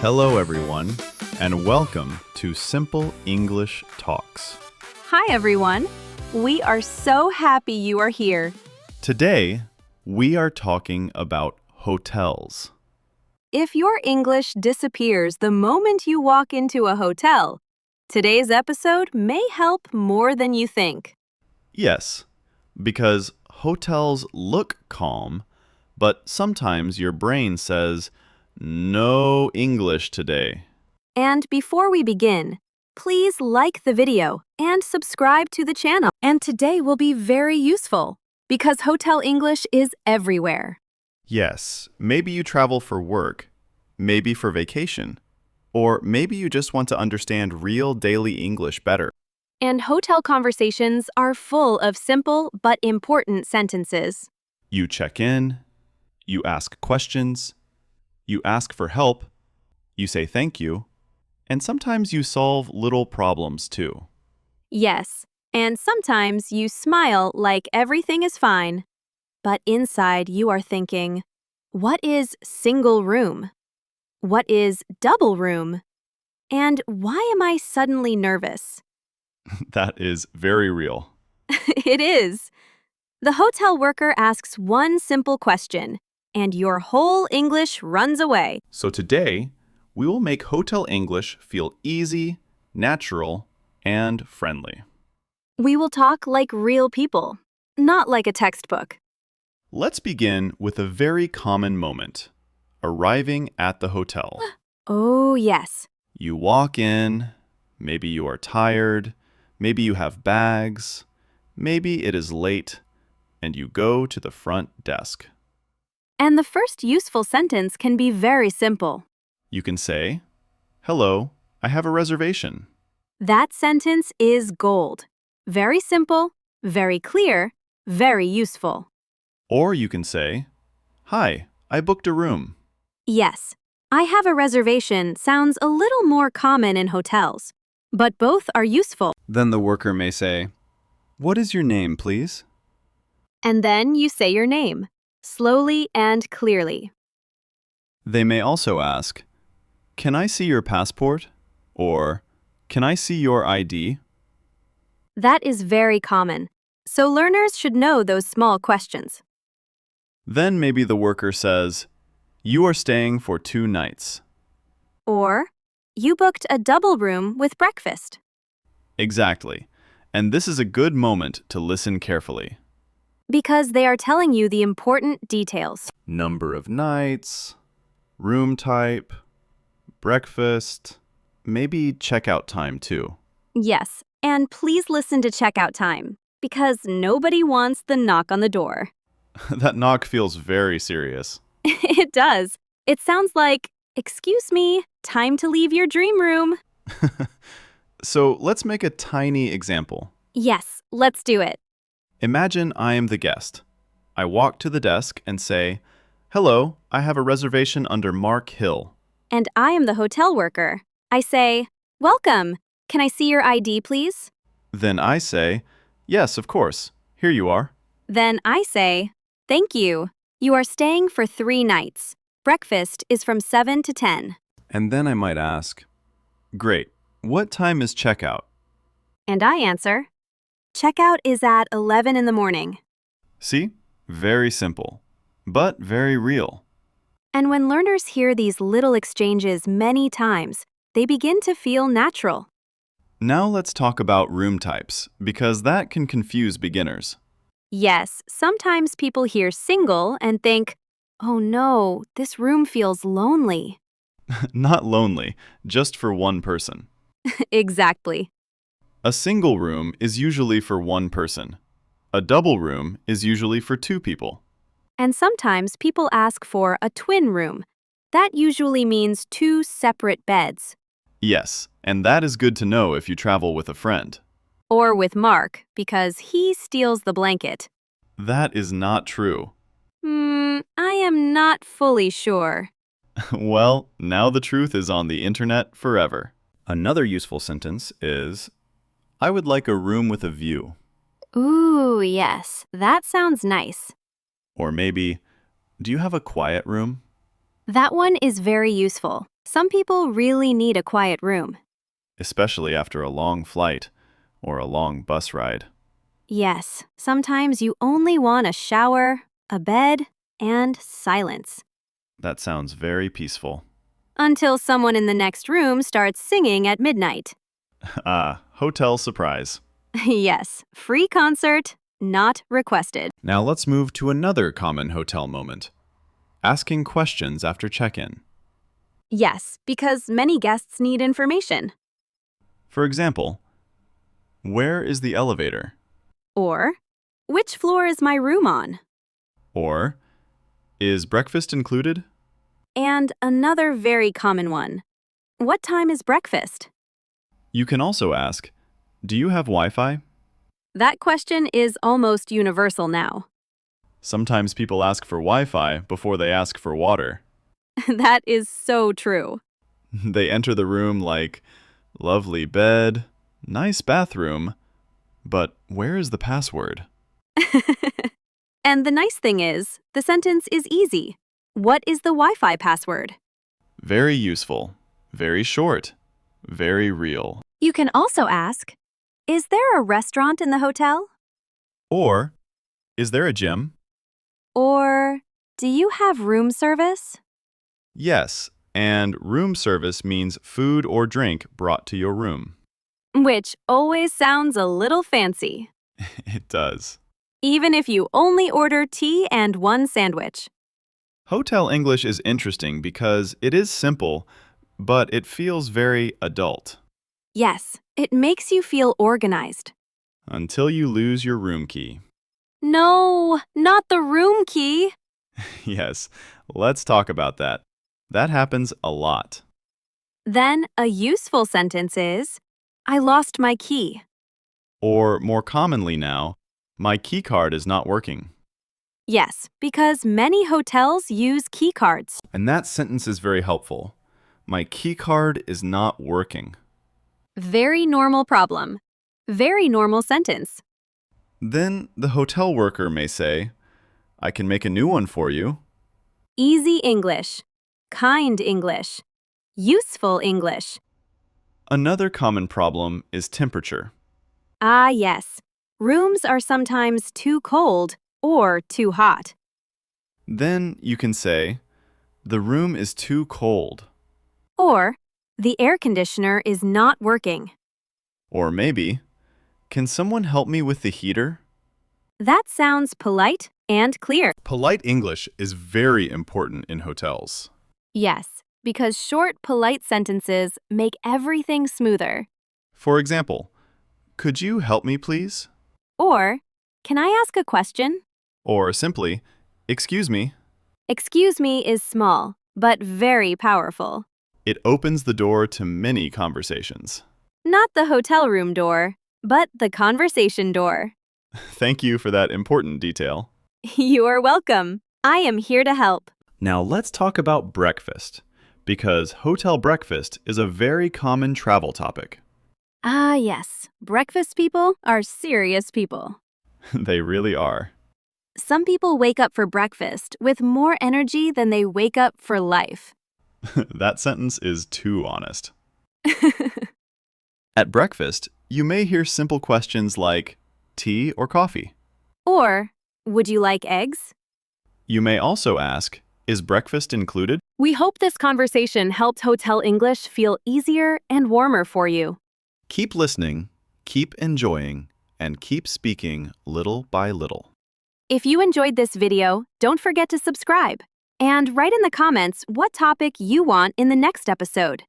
Hello, everyone, and welcome to Simple English Talks. Hi, everyone. We are so happy you are here. Today, we are talking about hotels. If your English disappears the moment you walk into a hotel, today's episode may help more than you think. Yes, because hotels look calm, but sometimes your brain says, no English today. And before we begin, please like the video and subscribe to the channel. And today will be very useful because hotel English is everywhere. Yes, maybe you travel for work, maybe for vacation, or maybe you just want to understand real daily English better. And hotel conversations are full of simple but important sentences. You check in, you ask questions, you ask for help, you say thank you, and sometimes you solve little problems too. Yes, and sometimes you smile like everything is fine. But inside you are thinking, what is single room? What is double room? And why am I suddenly nervous? That is very real. It is. The hotel worker asks one simple question, and your whole English runs away. So today, we will make hotel English feel easy, natural, and friendly. We will talk like real people, not like a textbook. Let's begin with a very common moment, arriving at the hotel. Oh, yes. You walk in, maybe you are tired, maybe you have bags, maybe it is late, and you go to the front desk. And the first useful sentence can be very simple. You can say, "Hello, I have a reservation." That sentence is gold. Very simple, very clear, very useful. Or you can say, "Hi, I booked a room." Yes, I have a reservation sounds a little more common in hotels, but both are useful. Then the worker may say, "What is your name, please?" And then you say your name, slowly and clearly. They may also ask, "Can I see your passport?" Or, "Can I see your ID?" That is very common, so learners should know those small questions. Then maybe the worker says, "You are staying for 2 nights." Or, you booked a double room with breakfast. Exactly. And this is a good moment to listen carefully. Because they are telling you the important details. Number of nights, room type, breakfast, maybe checkout time too. Yes, and please listen to checkout time, because nobody wants the knock on the door. That knock feels very serious. It does. It sounds like, "Excuse me, time to leave your dream room." So let's make a tiny example. Yes, let's do it. Imagine I am the guest. I walk to the desk and say, "Hello, I have a reservation under Mark Hill." And I am the hotel worker. I say, "Welcome. Can I see your ID, please?" Then I say, "Yes, of course. Here you are." Then I say, "Thank you. You are staying for 3 nights. Breakfast is from 7 to 10. And then I might ask, "Great. What time is checkout?" And I answer, "Checkout is at 11 in the morning." See? Very simple, but very real. And when learners hear these little exchanges many times, they begin to feel natural. Now let's talk about room types, because that can confuse beginners. Yes, sometimes people hear single and think, "Oh no, this room feels lonely." Not lonely, just for one person. Exactly. A single room is usually for one person. A double room is usually for 2 people. And sometimes people ask for a twin room. That usually means 2 separate beds. Yes, and that is good to know if you travel with a friend. Or with Mark, because he steals the blanket. That is not true. I am not fully sure. Well, now the truth is on the internet forever. Another useful sentence is, "I would like a room with a view." Ooh, yes, that sounds nice. Or maybe, "Do you have a quiet room?" That one is very useful. Some people really need a quiet room. especially after a long flight or a long bus ride. Yes, sometimes you only want a shower, a bed, and silence. That sounds very peaceful. Until someone in the next room starts singing at midnight. Ah, hotel surprise. Yes, free concert, not requested. Now let's move to another common hotel moment. Asking questions after check-in. Yes, because many guests need information. For example, where is the elevator? Or, which floor is my room on? Or, is breakfast included? And another very common one. What time is breakfast? You can also ask, do you have Wi-Fi? That question is almost universal now. Sometimes people ask for Wi-Fi before they ask for water. That is so true. They enter the room like, lovely bed, nice bathroom, but where is the password? And the nice thing is, the sentence is easy. What is the Wi-Fi password? Very useful, very short, very real. You can also ask, is there a restaurant in the hotel? Or, is there a gym? Or, do you have room service? Yes, and room service means food or drink brought to your room. Which always sounds a little fancy, It does. even if you only order tea and one sandwich. Hotel English is interesting because it is simple, but it feels very adult. Yes, it makes you feel organized. Until you lose your room key. No, not the room key. Yes, let's talk about that. That happens a lot. Then a useful sentence is, I lost my key. Or more commonly now, my key card is not working. Yes, because many hotels use key cards. And that sentence is very helpful. My key card is not working. Very normal problem. Very normal sentence. Then the hotel worker may say, I can make a new one for you. Easy English. Kind English. Useful English. Another common problem is temperature. Ah, yes. Rooms are sometimes too cold or too hot. Then you can say, the room is too cold. Or, the air conditioner is not working. Or maybe, can someone help me with the heater? That sounds polite and clear. Polite English is very important in hotels. Yes, because short, polite sentences make everything smoother. For example, could you help me please? Or, can I ask a question? Or simply, excuse me. Excuse me is small, but very powerful. It opens the door to many conversations. Not the hotel room door, but the conversation door. Thank you for that important detail. You are welcome. I am here to help. Now let's talk about breakfast, because hotel breakfast is a very common travel topic. Ah, yes. Breakfast people are serious people. They really are. Some people wake up for breakfast with more energy than they wake up for life. That sentence is too honest. At breakfast, you may hear simple questions like, tea or coffee? Or, would you like eggs? You may also ask, is breakfast included? We hope this conversation helped Hotel English feel easier and warmer for you. Keep listening, keep enjoying, and keep speaking little by little. If you enjoyed this video, don't forget to subscribe. And write in the comments what topic you want in the next episode.